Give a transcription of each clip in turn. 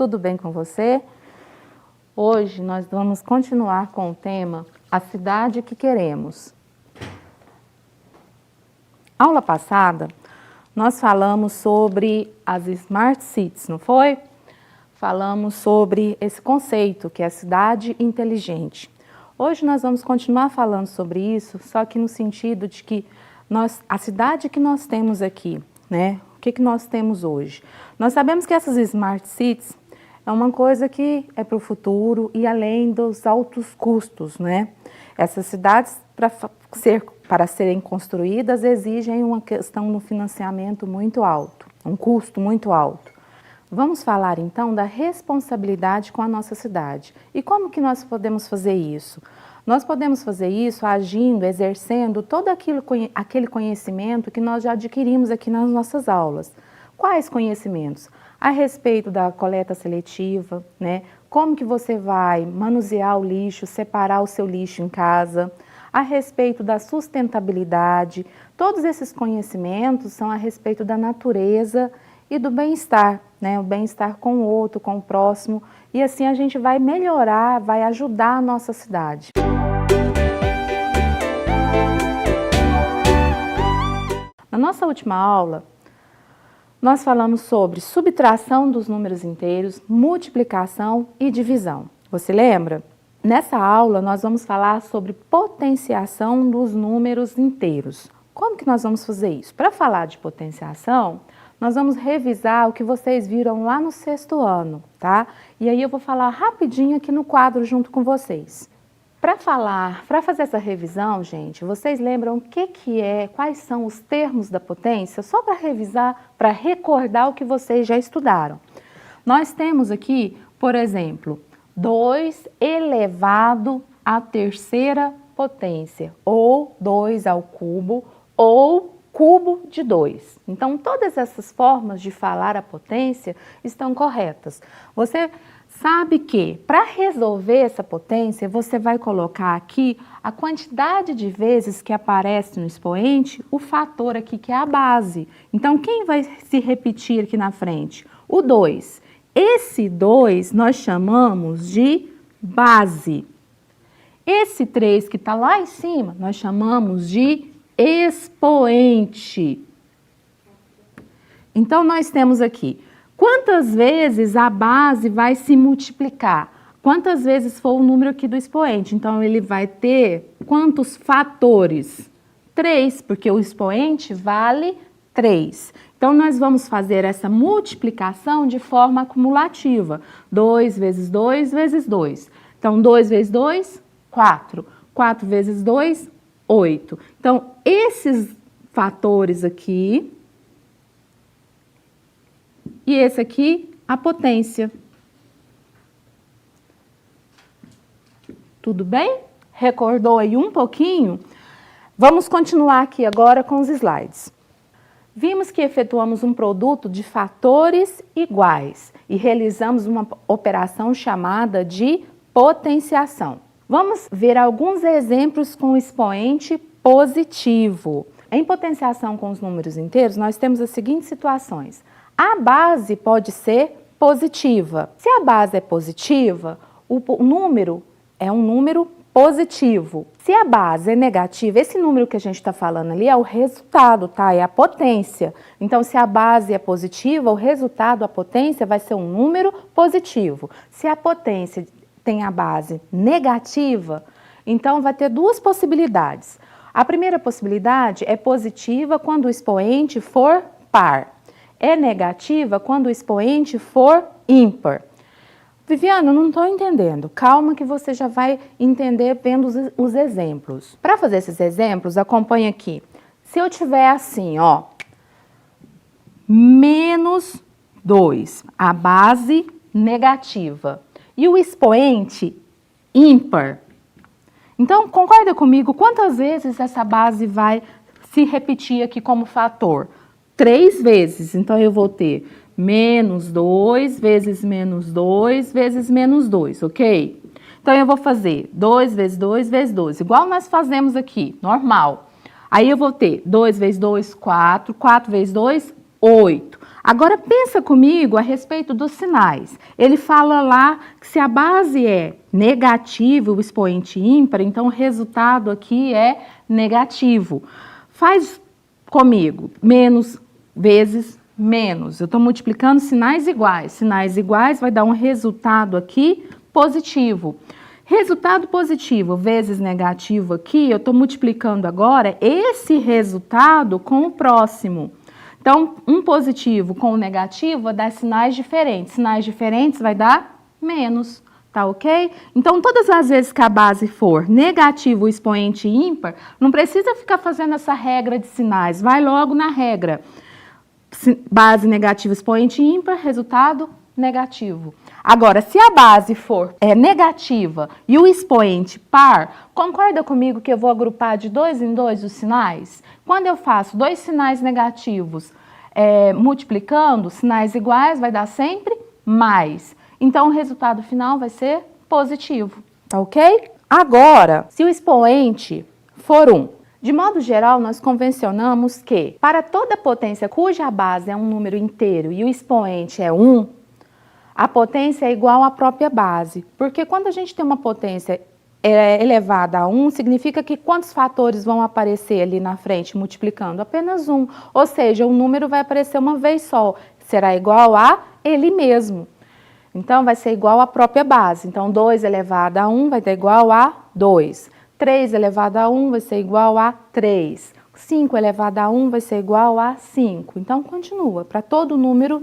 tudo bem com você? Hoje nós vamos continuar com o tema A Cidade que Queremos. Aula passada, nós falamos sobre as Smart Cities, não foi? Falamos sobre esse conceito que é a cidade inteligente. Hoje nós vamos continuar falando sobre isso, só que no sentido de que a cidade que nós temos aqui, né? O que nós temos hoje? Nós sabemos que essas Smart Cities é uma coisa que é para o futuro e além dos altos custos, né? Essas cidades, para serem construídas, exigem uma questão no financiamento muito alto, um custo muito alto. Vamos falar então da responsabilidade com a nossa cidade. E como que nós podemos fazer isso? Nós podemos fazer isso agindo, exercendo todo aquele conhecimento que nós já adquirimos aqui nas nossas aulas. Quais conhecimentos? A respeito da coleta seletiva, né? Como que você vai manusear o lixo, separar o seu lixo em casa, a respeito da sustentabilidade. Todos esses conhecimentos são a respeito da natureza e do bem-estar, né? O bem-estar com o outro, com o próximo, e assim a gente vai melhorar, vai ajudar a nossa cidade. Na nossa última aula, nós falamos sobre subtração dos números inteiros, multiplicação e divisão. Você lembra? Nessa aula, nós vamos falar sobre potenciação dos números inteiros. Como que nós vamos fazer isso? Para falar de potenciação, nós vamos revisar o que vocês viram lá no 6º ano, tá? E aí eu vou falar rapidinho aqui no quadro junto com vocês. Para fazer essa revisão, gente, vocês lembram o que é, quais são os termos da potência? Só para revisar, para recordar o que vocês já estudaram. Nós temos aqui, por exemplo, 2 elevado à 3ª potência, ou 2 ao cubo, ou cubo de 2. Então, todas essas formas de falar a potência estão corretas. Você sabe que, para resolver essa potência, você vai colocar aqui a quantidade de vezes que aparece no expoente, o fator aqui que é a base. Então, quem vai se repetir aqui na frente? O 2. Esse 2 nós chamamos de base. Esse 3 que está lá em cima, nós chamamos de expoente. Então, nós temos aqui quantas vezes a base vai se multiplicar? Quantas vezes for o número aqui do expoente? Então, ele vai ter quantos fatores? 3, porque o expoente vale 3. Então, nós vamos fazer essa multiplicação de forma acumulativa. 2 vezes 2 vezes 2. Então, 2 vezes 2, 4. 4 vezes 2, 8. Então, esses fatores aqui e esse aqui, a potência. Tudo bem? Recordou aí um pouquinho? Vamos continuar aqui agora com os slides. Vimos que efetuamos um produto de fatores iguais e realizamos uma operação chamada de potenciação. Vamos ver alguns exemplos com expoente positivo. Em potenciação com os números inteiros, nós temos as seguintes situações. A base pode ser positiva. Se a base é positiva, o número é um número positivo. Se a base é negativa, esse número que a gente está falando ali é o resultado, tá? É a potência. Então, se a base é positiva, o resultado, a potência, vai ser um número positivo. Se a potência tem a base negativa, então vai ter duas possibilidades. A primeira possibilidade é positiva quando o expoente for par. É negativa quando o expoente for ímpar. Viviana, não estou entendendo. Calma que você já vai entender vendo os exemplos. Para fazer esses exemplos, acompanhe aqui. Se eu tiver assim, ó, menos 2, a base negativa, e o expoente ímpar. Então, concorda comigo, quantas vezes essa base vai se repetir aqui como fator? 3 vezes, então eu vou ter menos 2 vezes menos 2 vezes menos 2, ok? Então eu vou fazer 2 vezes 2 vezes 2, igual nós fazemos aqui, normal. Aí eu vou ter 2 vezes 2, 4, 4 vezes 2, 8. Agora pensa comigo a respeito dos sinais. Ele fala lá que se a base é negativa, o expoente ímpar, então o resultado aqui é negativo. Faz comigo, menos vezes menos. Eu estou multiplicando sinais iguais. Sinais iguais vai dar um resultado aqui positivo. Resultado positivo vezes negativo aqui, eu estou multiplicando agora esse resultado com o próximo. Então, um positivo com o negativo vai dar sinais diferentes. Sinais diferentes vai dar menos, tá ok? Então, todas as vezes que a base for negativo, o expoente ímpar, não precisa ficar fazendo essa regra de sinais. Vai logo na regra. Base negativa, expoente ímpar, resultado negativo. Agora, se a base for negativa e o expoente par, concorda comigo que eu vou agrupar de 2 em 2 os sinais? Quando eu faço 2 sinais negativos multiplicando, sinais iguais vai dar sempre mais. Então, o resultado final vai ser positivo, tá ok? Agora, se o expoente for 1, de modo geral, nós convencionamos que para toda potência cuja base é um número inteiro e o expoente é 1, a potência é igual à própria base, porque quando a gente tem uma potência elevada a 1, significa que quantos fatores vão aparecer ali na frente multiplicando? Apenas 1, ou seja, o número vai aparecer uma vez só, será igual a ele mesmo. Então, vai ser igual à própria base. Então, 2 elevado a 1 vai ter igual a 2. 3 elevado a 1 vai ser igual a 3. 5 elevado a 1 vai ser igual a 5. Então, continua. Para todo número,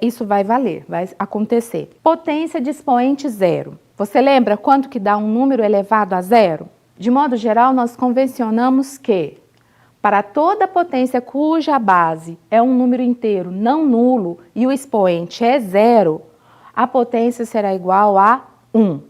isso vai valer, vai acontecer. Potência de expoente zero. Você lembra quanto que dá um número elevado a zero? De modo geral, nós convencionamos que para toda potência cuja base é um número inteiro não nulo e o expoente é zero, a potência será igual a 1.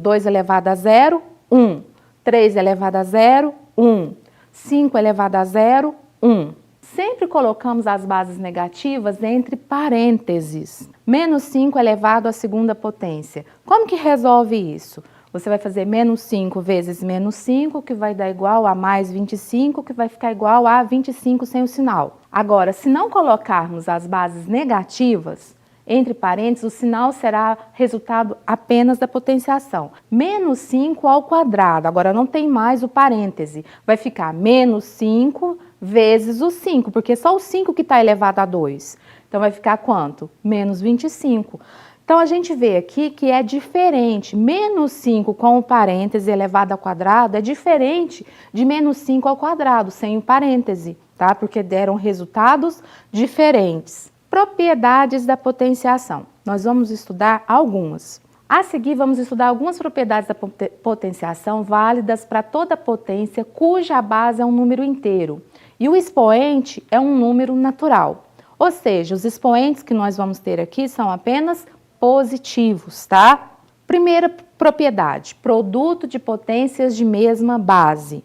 2 elevado a zero, 1. 3 elevado a zero, 1. 5 elevado a zero, 1. Sempre colocamos as bases negativas entre parênteses. Menos 5 elevado à segunda potência. Como que resolve isso? Você vai fazer menos 5 vezes menos 5, que vai dar igual a mais 25, que vai ficar igual a 25 sem o sinal. Agora, se não colocarmos as bases negativas, entre parênteses, o sinal será resultado apenas da potenciação. Menos 5 ao quadrado, agora não tem mais o parêntese. Vai ficar menos 5 vezes o 5, porque só o 5 que está elevado a 2. Então, vai ficar quanto? Menos 25. Então, a gente vê aqui que é diferente. Menos 5 com o parêntese elevado ao quadrado é diferente de menos 5 ao quadrado, sem o parêntese, tá? Porque deram resultados diferentes. Propriedades da potenciação. Nós vamos estudar algumas. A seguir, vamos estudar algumas propriedades da potenciação válidas para toda potência cuja base é um número inteiro e o expoente é um número natural. Ou seja, os expoentes que nós vamos ter aqui são apenas positivos, tá? Primeira propriedade, produto de potências de mesma base.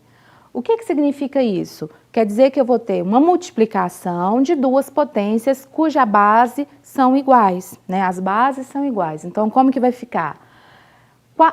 O que significa isso? Quer dizer que eu vou ter uma multiplicação de duas potências cuja base são iguais, né? As bases são iguais. Então, como que vai ficar?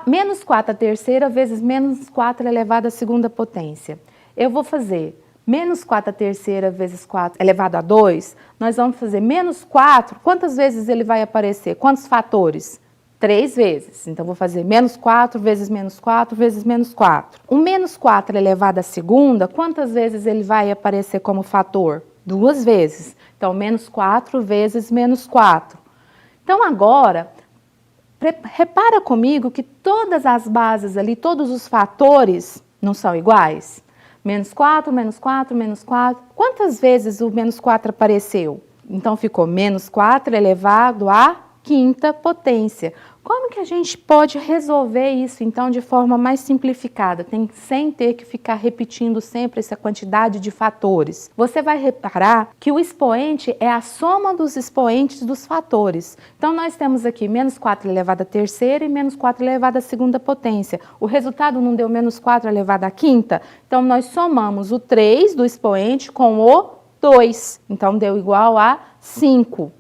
Menos 4 a terceira vezes menos 4 elevado à segunda potência. Eu vou fazer menos 4 a terceira vezes 4 elevado a 2. Nós vamos fazer menos 4. Quantas vezes ele vai aparecer? Quantos fatores? 3 vezes. Então, vou fazer menos 4 vezes menos 4 vezes menos 4. O menos 4 elevado à segunda, quantas vezes ele vai aparecer como fator? 2 vezes. Então, menos 4 vezes menos 4. Então, agora, repara comigo que todas as bases ali, todos os fatores não são iguais? Menos 4, menos 4, menos 4. Quantas vezes o menos 4 apareceu? Então, ficou menos 4 elevado à quinta potência. Como que a gente pode resolver isso, então, de forma mais simplificada, sem ter que ficar repetindo sempre essa quantidade de fatores? Você vai reparar que o expoente é a soma dos expoentes dos fatores. Então, nós temos aqui menos 4 elevado à terceira e menos 4 elevado à segunda potência. O resultado não deu menos 4 elevado à quinta? Então, nós somamos o 3 do expoente com o 2. Então, deu igual a 5.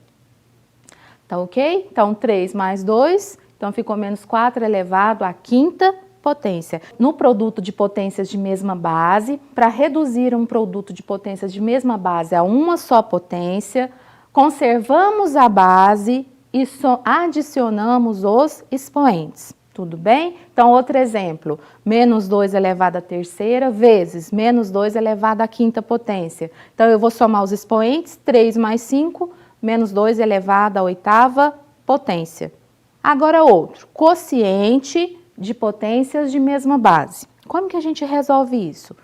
Tá ok? Então, 3 mais 2, então ficou menos 4 elevado à quinta potência. No produto de potências de mesma base, para reduzir um produto de potências de mesma base a uma só potência, conservamos a base e adicionamos os expoentes. Tudo bem? Então, outro exemplo, menos 2 elevado à terceira vezes menos 2 elevado à quinta potência. Então, eu vou somar os expoentes, 3 mais 5, menos 2 elevado à oitava potência. Agora outro, quociente de potências de mesma base. Como que a gente resolve isso?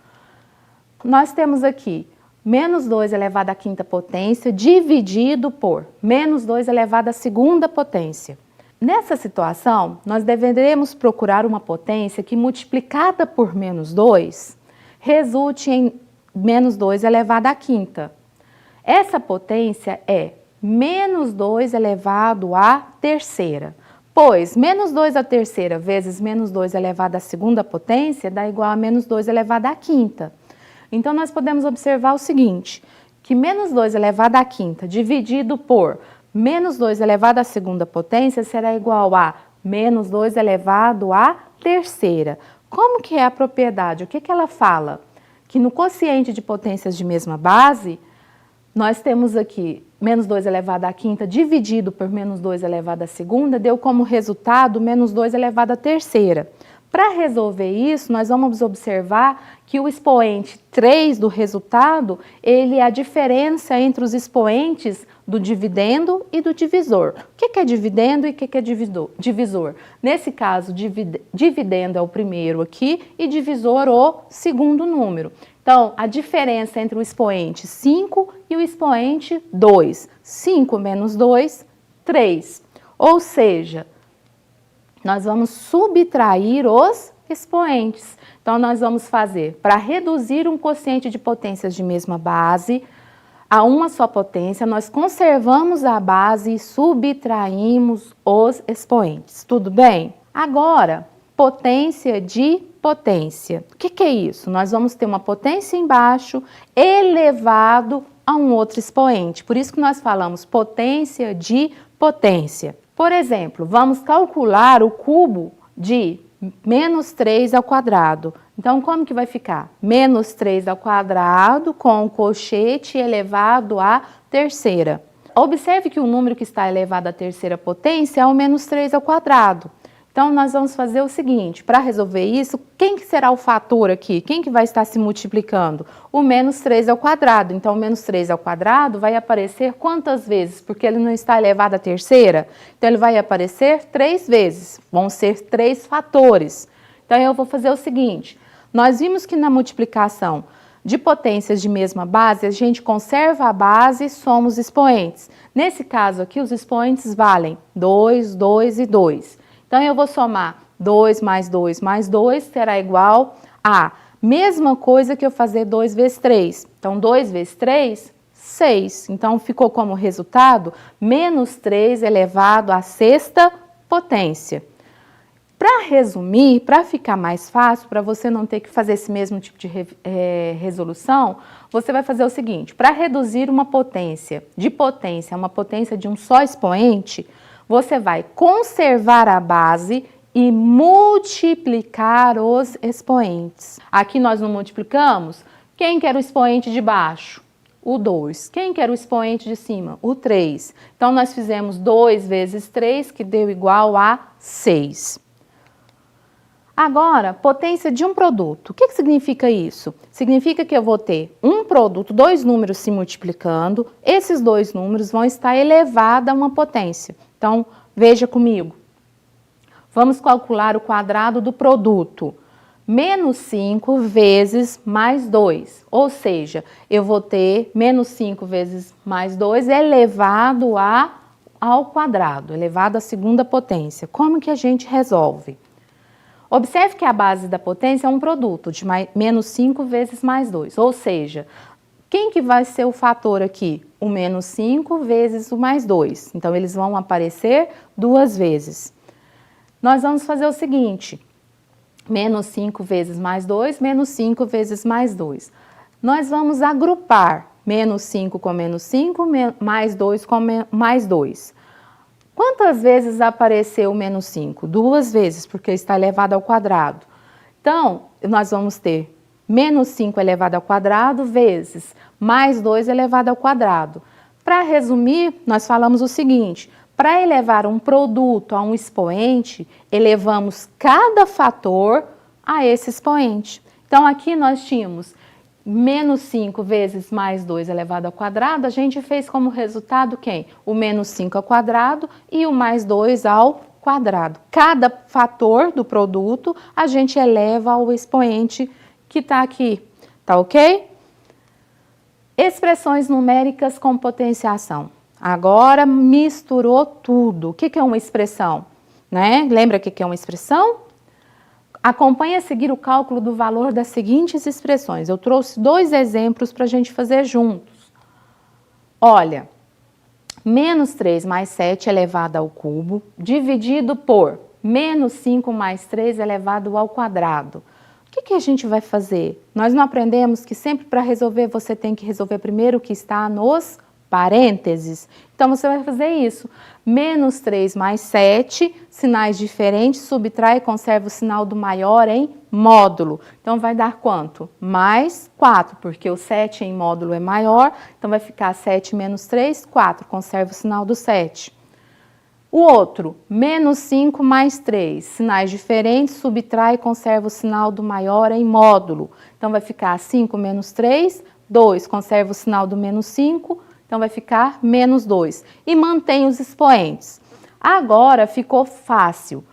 Nós temos aqui menos 2 elevado à quinta potência dividido por menos 2 elevado à segunda potência. Nessa situação, nós deveremos procurar uma potência que, multiplicada por menos 2, resulte em menos 2 elevado à quinta. Essa potência é menos 2 elevado à terceira, pois menos 2 à terceira vezes menos 2 elevado à segunda potência dá igual a menos 2 elevado à quinta. Então, nós podemos observar o seguinte, que menos 2 elevado à quinta dividido por menos 2 elevado à segunda potência será igual a menos 2 elevado à terceira. Como que é a propriedade? O que ela fala? Que no quociente de potências de mesma base, nós temos aqui menos 2 elevado à quinta dividido por menos 2 elevado à segunda, deu como resultado menos 2 elevado à terceira. Para resolver isso, nós vamos observar que o expoente 3 do resultado, ele é a diferença entre os expoentes do dividendo e do divisor. O que é dividendo e o que é divisor? Nesse caso, dividendo é o primeiro aqui e divisor o segundo número. Então, a diferença entre o expoente 5 e o expoente 2. 5 menos 2, 3. Ou seja, nós vamos subtrair os expoentes. Então, nós vamos fazer, para reduzir um quociente de potências de mesma base a uma só potência, nós conservamos a base e subtraímos os expoentes. Tudo bem? Agora, potência de potência. O que é isso? Nós vamos ter uma potência embaixo elevado a um outro expoente. Por isso que nós falamos potência de potência. Por exemplo, vamos calcular o cubo de menos 3 ao quadrado. Então, como que vai ficar? Menos 3 ao quadrado com o colchete elevado à terceira. Observe que o número que está elevado à terceira potência é o menos 3 ao quadrado. Então, nós vamos fazer o seguinte, para resolver isso, quem que será o fator aqui? Quem que vai estar se multiplicando? O menos 3 ao quadrado. Então, o menos 3 ao quadrado vai aparecer quantas vezes? Porque ele não está elevado à terceira. Então, ele vai aparecer 3 vezes. Vão ser 3 fatores. Então, eu vou fazer o seguinte, nós vimos que na multiplicação de potências de mesma base, a gente conserva a base e soma os expoentes. Nesse caso aqui, os expoentes valem 2, 2 e 2. Então, eu vou somar 2 mais 2 mais 2 será igual a mesma coisa que eu fazer 2 vezes 3. Então, 2 vezes 3, 6. Então, ficou como resultado menos 3 elevado à sexta potência. Para resumir, para ficar mais fácil, para você não ter que fazer esse mesmo tipo de resolução, você vai fazer o seguinte, para reduzir uma potência a uma potência de um só expoente, você vai conservar a base e multiplicar os expoentes. Aqui nós não multiplicamos. Quem quer o expoente de baixo? O 2. Quem quer o expoente de cima? O 3. Então, nós fizemos 2 vezes 3, que deu igual a 6. Agora, potência de um produto. O que significa isso? Significa que eu vou ter um produto, 2 números se multiplicando, esses 2 números vão estar elevados a uma potência. Então, veja comigo. Vamos calcular o quadrado do produto. Menos 5 vezes mais 2. Ou seja, eu vou ter menos 5 vezes mais 2 elevado ao quadrado, elevado à segunda potência. Como que a gente resolve? Observe que a base da potência é um produto de menos 5 vezes mais 2. Ou seja, quem que vai ser o fator aqui? O menos 5 vezes o mais 2. Então, eles vão aparecer 2 vezes. Nós vamos fazer o seguinte, menos 5 vezes mais 2, menos 5 vezes mais 2. Nós vamos agrupar menos 5 com menos 5, mais 2 com mais 2. Quantas vezes apareceu o menos 5? 2 vezes, porque está elevado ao quadrado. Então, nós vamos ter menos 5 elevado ao quadrado vezes mais 2 elevado ao quadrado. Para resumir, nós falamos o seguinte: para elevar um produto a um expoente, elevamos cada fator a esse expoente. Então, aqui nós tínhamos menos 5 vezes mais 2 elevado ao quadrado, a gente fez como resultado quem? O menos 5 ao quadrado e o mais 2 ao quadrado. Cada fator do produto a gente eleva ao expoente que está aqui, tá ok? Expressões numéricas com potenciação. Agora misturou tudo. O que é uma expressão? Né? Lembra o que é uma expressão? Acompanhe a seguir o cálculo do valor das seguintes expressões. Eu trouxe 2 exemplos para a gente fazer juntos. Olha, menos 3 mais 7 elevado ao cubo, dividido por menos 5 mais 3 elevado ao quadrado. O que a gente vai fazer? Nós não aprendemos que sempre para resolver você tem que resolver primeiro o que está nos parênteses? Então, você vai fazer isso. Menos 3 mais 7, sinais diferentes, subtrai e conserva o sinal do maior em módulo. Então, vai dar quanto? Mais 4, porque o 7 em módulo é maior, então vai ficar 7 menos 3, 4, conserva o sinal do 7. O outro, menos 5 mais 3, sinais diferentes, subtrai e conserva o sinal do maior em módulo. Então, vai ficar 5 menos 3, 2, conserva o sinal do menos 5, então vai ficar menos 2. E mantém os expoentes. Agora ficou fácil.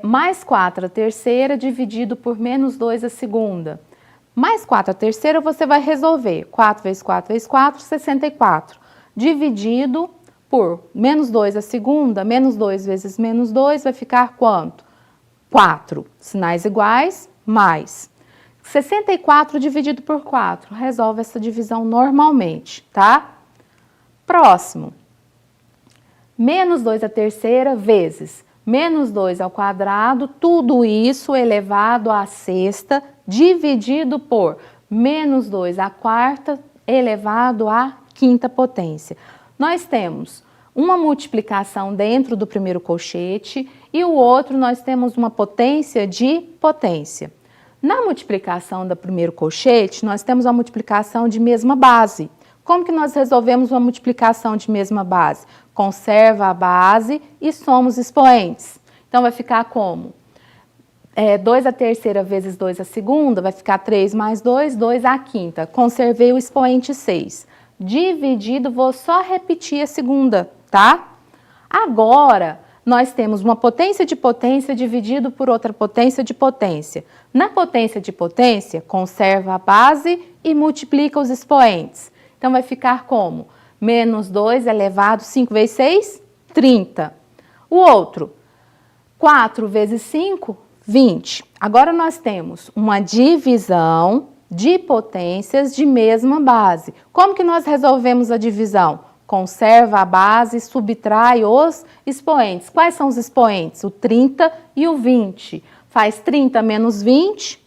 Mais 4 a terceira dividido por menos 2 a segunda. Mais 4 a terceira você vai resolver. 4 vezes 4 vezes 4, 64. Dividido por menos 2 a segunda, menos 2 vezes menos 2 vai ficar quanto? 4. Sinais iguais, mais. 64 dividido por 4. Resolve essa divisão normalmente, tá? Próximo. Menos 2 a terceira vezes menos 2 ao quadrado, tudo isso elevado à sexta, dividido por menos 2 à quarta, elevado à quinta potência. Nós temos uma multiplicação dentro do primeiro colchete e o outro nós temos uma potência de potência. Na multiplicação do primeiro colchete, nós temos a multiplicação de mesma base. Como que nós resolvemos uma multiplicação de mesma base? Conserva a base e somos expoentes. Então, vai ficar como? 2 a terceira vezes 2 a segunda, vai ficar 3 mais 2, 2 a quinta. Conservei o expoente 6. Dividido, vou só repetir a segunda, tá? Agora, nós temos uma potência de potência dividido por outra potência de potência. Na potência de potência, conserva a base e multiplica os expoentes. Então, vai ficar como? Menos 2 elevado, 5 vezes 6, 30. O outro, 4 vezes 5, 20. Agora, nós temos uma divisão de potências de mesma base. Como que nós resolvemos a divisão? Conserva a base, subtrai os expoentes. Quais são os expoentes? O 30 e o 20. Faz 30 menos 20,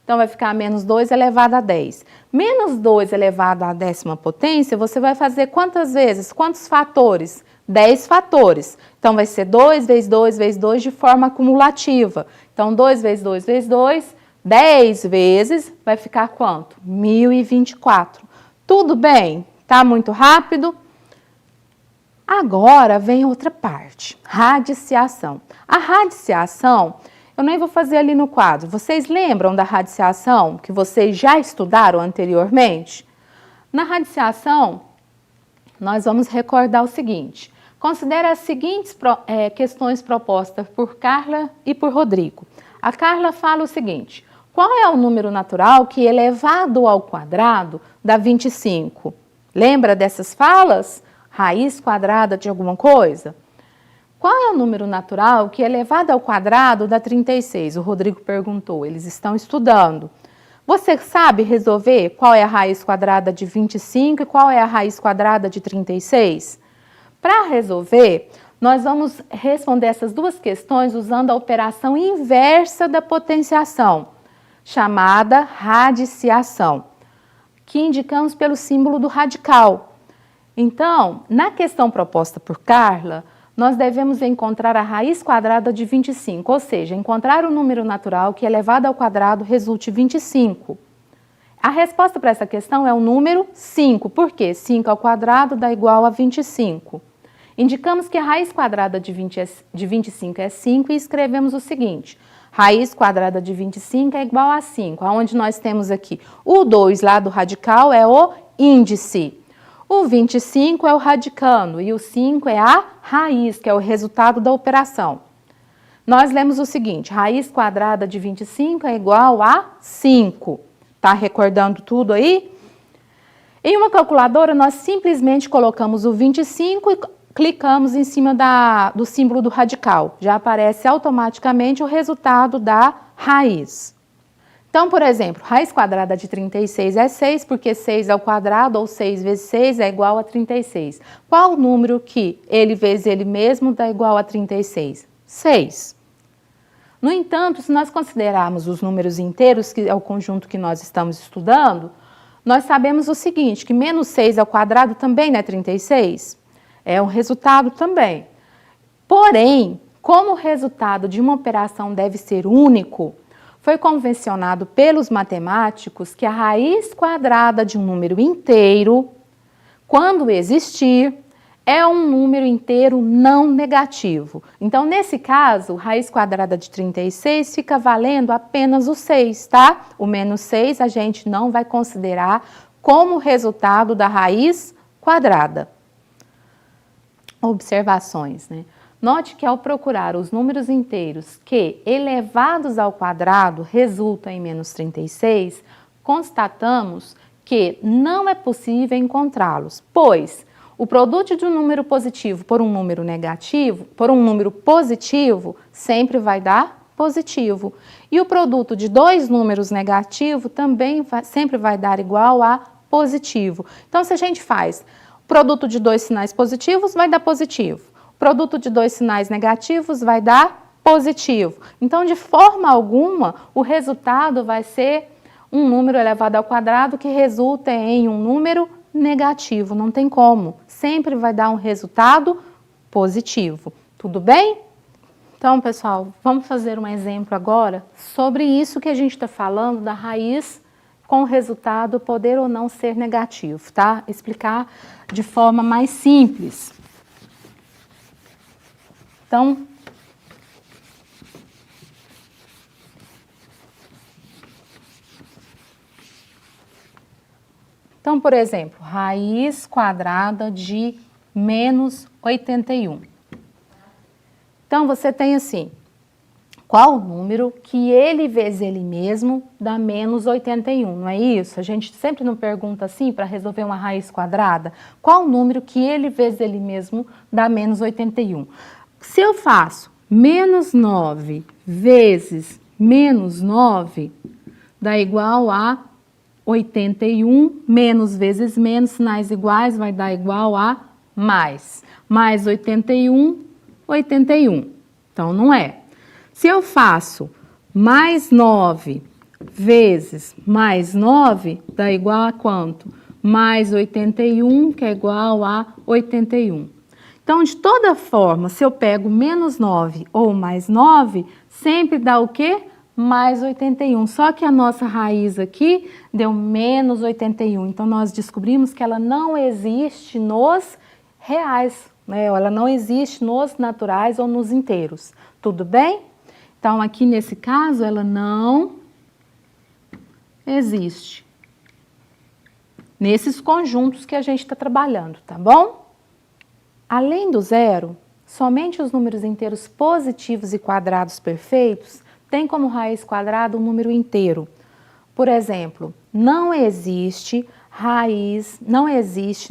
então vai ficar menos 2 elevado a 10. Menos 2 elevado à décima potência, você vai fazer quantas vezes? Quantos fatores? 10 fatores. Então, vai ser 2 vezes 2 vezes 2 de forma acumulativa. Então, 2 vezes 2 vezes 2, 10 vezes, vai ficar quanto? 1024. Tudo bem? Tá muito rápido? Agora vem outra parte, radiciação. A radiciação, eu nem vou fazer ali no quadro. Vocês lembram da radiciação que vocês já estudaram anteriormente? Na radiciação, nós vamos recordar o seguinte. Considere as seguintes questões propostas por Carla e por Rodrigo. A Carla fala o seguinte: qual é o número natural que elevado ao quadrado dá 25? Lembra dessas falas? Raiz quadrada de alguma coisa? Qual é o número natural que elevado ao quadrado dá 36? O Rodrigo perguntou, eles estão estudando. Você sabe resolver qual é a raiz quadrada de 25 e qual é a raiz quadrada de 36? Para resolver, nós vamos responder essas duas questões usando a operação inversa da potenciação, chamada radiciação, que indicamos pelo símbolo do radical. Então, na questão proposta por Carla, nós devemos encontrar a raiz quadrada de 25, ou seja, encontrar o número natural que elevado ao quadrado resulte 25. A resposta para essa questão é o número 5. Por quê? 5 ao quadrado dá igual a 25. Indicamos que a raiz quadrada de 25 é 5 e escrevemos o seguinte: raiz quadrada de 25 é igual a 5, onde nós temos aqui o 2 lá do radical é o índice. O 25 é o radicando e o 5 é a raiz, que é o resultado da operação. Nós lemos o seguinte: raiz quadrada de 25 é igual a 5. Tá recordando tudo aí? Em uma calculadora, nós simplesmente colocamos o 25 e clicamos em cima do símbolo do radical. Já aparece automaticamente o resultado da raiz. Então, por exemplo, raiz quadrada de 36 é 6, porque 6 ao quadrado, ou 6 vezes 6, é igual a 36. Qual o número que ele vezes ele mesmo dá igual a 36? 6. No entanto, se nós considerarmos os números inteiros, que é o conjunto que nós estamos estudando, nós sabemos o seguinte, que menos 6 ao quadrado também não é 36? É um resultado também. Porém, como o resultado de uma operação deve ser único, foi convencionado pelos matemáticos que a raiz quadrada de um número inteiro, quando existir, é um número inteiro não negativo. Então, nesse caso, raiz quadrada de 36 fica valendo apenas o 6, tá? O menos 6 a gente não vai considerar como resultado da raiz quadrada. Observações, né? Note que ao procurar os números inteiros que, elevados ao quadrado, resultam em menos 36, constatamos que não é possível encontrá-los, pois o produto de um número positivo por um número negativo, por um número positivo, sempre vai dar positivo. E o produto de dois números negativos também sempre vai dar igual a positivo. Então, se a gente faz o produto de dois sinais positivos, vai dar positivo. O produto de dois sinais negativos vai dar positivo. Então, de forma alguma, o resultado vai ser um número elevado ao quadrado que resulta em um número negativo. Não tem como. Sempre vai dar um resultado positivo. Tudo bem? Então, pessoal, vamos fazer um exemplo agora sobre isso que a gente está falando da raiz com o resultado poder ou não ser negativo, tá? Explicar de forma mais simples. Então, por exemplo, raiz quadrada de menos 81. Então, você tem assim, qual o número que ele vezes ele mesmo dá menos 81, não é isso? A gente sempre não pergunta assim para resolver uma raiz quadrada, qual o número que ele vezes ele mesmo dá menos 81? Se eu faço menos 9 vezes menos 9, dá igual a 81, menos vezes menos, sinais iguais, vai dar igual a mais. Mais 81, 81. Então, não é. Se eu faço mais 9 vezes mais 9, dá igual a quanto? Mais 81, que é igual a 81. Então, de toda forma, se eu pego menos 9 ou mais 9, sempre dá o quê? Mais 81. Só que a nossa raiz aqui deu menos 81. Então, nós descobrimos que ela não existe nos reais, né? Ela não existe nos naturais ou nos inteiros. Tudo bem? Então, aqui nesse caso, ela não existe nesses conjuntos que a gente está trabalhando, tá bom? Além do zero, somente os números inteiros positivos e quadrados perfeitos têm como raiz quadrada um número inteiro. Por exemplo, não existe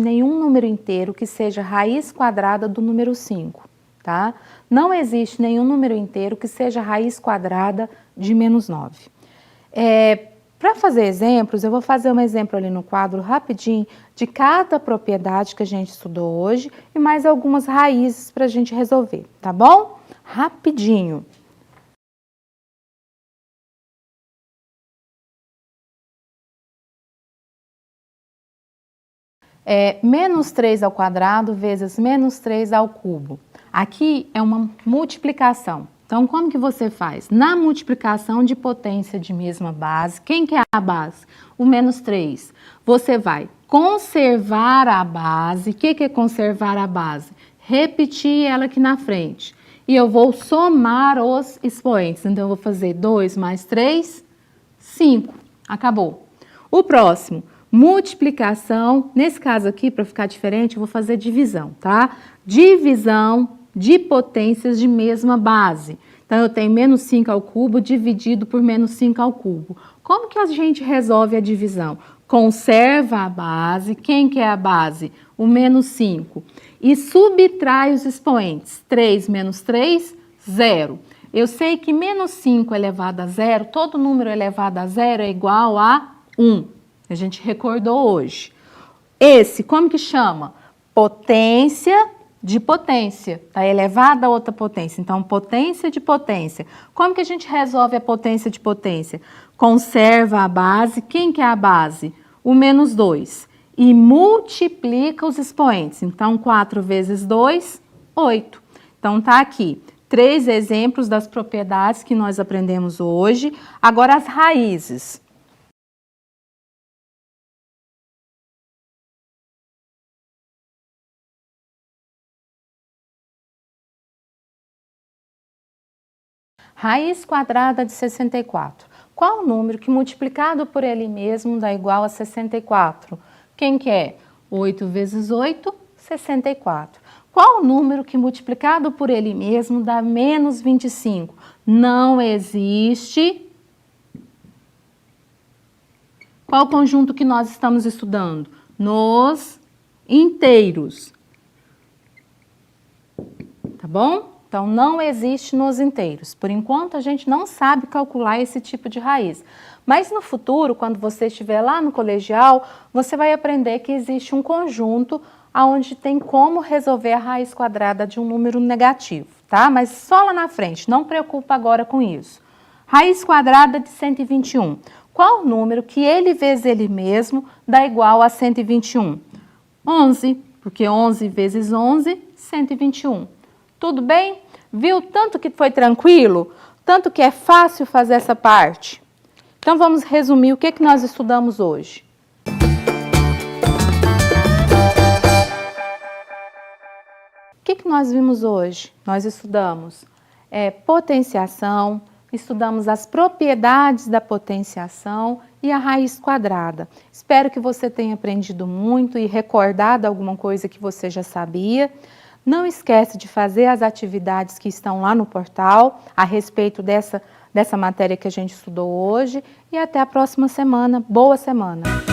nenhum número inteiro que seja raiz quadrada do número 5, tá? Não existe nenhum número inteiro que seja raiz quadrada de menos 9. Para fazer exemplos, eu vou fazer um exemplo ali no quadro rapidinho de cada propriedade que a gente estudou hoje e mais algumas raízes para a gente resolver, tá bom? Rapidinho. Menos 3 ao quadrado vezes menos 3 ao cubo. Aqui é uma multiplicação. Então, como que você faz? Na multiplicação de potência de mesma base, quem que é a base? O menos 3. Você vai conservar a base. O que é conservar a base? Repetir ela aqui na frente. E eu vou somar os expoentes. Então, eu vou fazer 2 mais 3, 5. Acabou. O próximo, multiplicação. Nesse caso aqui, para ficar diferente, eu vou fazer divisão, tá? Divisão de potências de mesma base. Então, eu tenho menos 5 ao cubo dividido por menos 5 ao cubo. Como que a gente resolve a divisão? Conserva a base. Quem que é a base? O menos 5. E subtrai os expoentes. 3 menos 3, 0. Eu sei que menos 5 elevado a 0, todo número elevado a 0 é igual a 1. A gente recordou hoje. Esse, como que chama? Potência de potência, tá elevada a outra potência, então potência de potência. Como que a gente resolve a potência de potência? Conserva a base, quem que é a base? O menos 2. E multiplica os expoentes, então 4 vezes 2, 8. Então tá aqui, 3 exemplos das propriedades que nós aprendemos hoje. Agora as raízes. Raiz quadrada de 64. Qual o número que multiplicado por ele mesmo dá igual a 64? Quem que é? 8 vezes 8, 64. Qual o número que multiplicado por ele mesmo dá menos 25? Não existe. Qual o conjunto que nós estamos estudando? Nos inteiros. Tá bom? Então, não existe nos inteiros. Por enquanto, a gente não sabe calcular esse tipo de raiz. Mas no futuro, quando você estiver lá no colegial, você vai aprender que existe um conjunto onde tem como resolver a raiz quadrada de um número negativo, tá? Mas só lá na frente, não preocupa agora com isso. Raiz quadrada de 121. Qual o número que ele vezes ele mesmo dá igual a 121? 11, porque 11 vezes 11, 121. Tudo bem? Viu tanto que foi tranquilo? Tanto que é fácil fazer essa parte? Então, vamos resumir o que nós estudamos hoje. O que nós vimos hoje? Nós estudamos potenciação, estudamos as propriedades da potenciação e a raiz quadrada. Espero que você tenha aprendido muito e recordado alguma coisa que você já sabia. Não esquece de fazer as atividades que estão lá no portal a respeito dessa matéria que a gente estudou hoje e até a próxima semana. Boa semana!